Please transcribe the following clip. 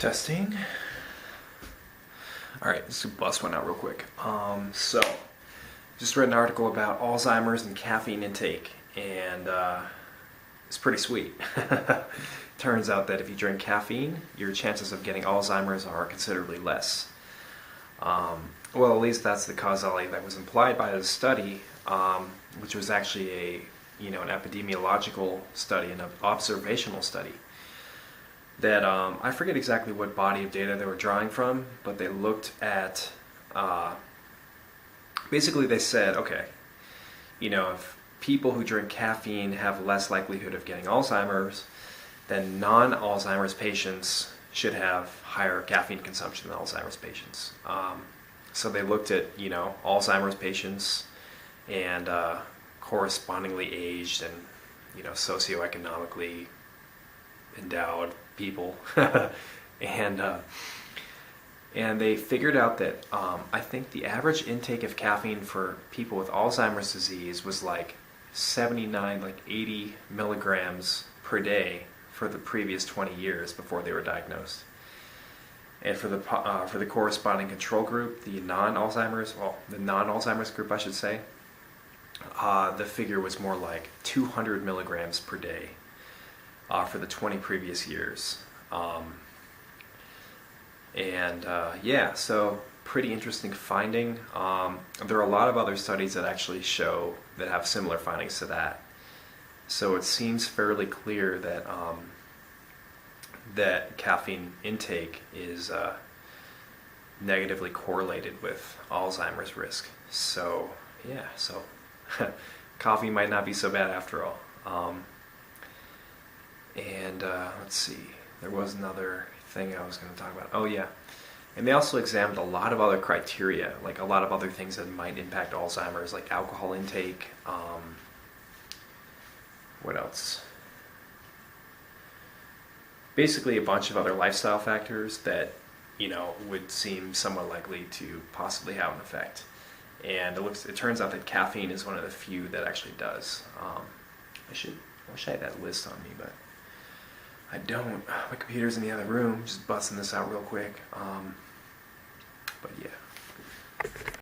Testing. All right, let's bust one out real quick. So, just read an article about Alzheimer's and caffeine intake, and it's pretty sweet. Turns out that if you drink caffeine, your chances of getting Alzheimer's are considerably less. Well, at least that's the causality that was implied by the study, which was actually an epidemiological study, an observational study. That I forget exactly what body of data they were drawing from, but they looked at, basically they said, okay, if people who drink caffeine have less likelihood of getting Alzheimer's, then non-Alzheimer's patients should have higher caffeine consumption than Alzheimer's patients. So they looked at, Alzheimer's patients and correspondingly aged and, socioeconomically endowed people, and they figured out that I think the average intake of caffeine for people with Alzheimer's disease was like 80 milligrams per day for the previous 20 years before they were diagnosed. And for the corresponding control group, the non-Alzheimer's group, I should say, the figure was more like 200 milligrams per day. For the 20 previous years. So pretty interesting finding. There are a lot of other studies that actually that have similar findings to that. So it seems fairly clear that that caffeine intake is negatively correlated with Alzheimer's risk. So coffee might not be so bad after all. Let's see, there was another thing I was going to talk about. Oh yeah, and they also examined a lot of other criteria, like a lot of other things that might impact Alzheimer's, like alcohol intake. What else? Basically a bunch of other lifestyle factors that, would seem somewhat likely to possibly have an effect. And it turns out that caffeine is one of the few that actually does. I wish I had that list on me, but I don't. My computer's in the other room, just busting this out real quick. But yeah.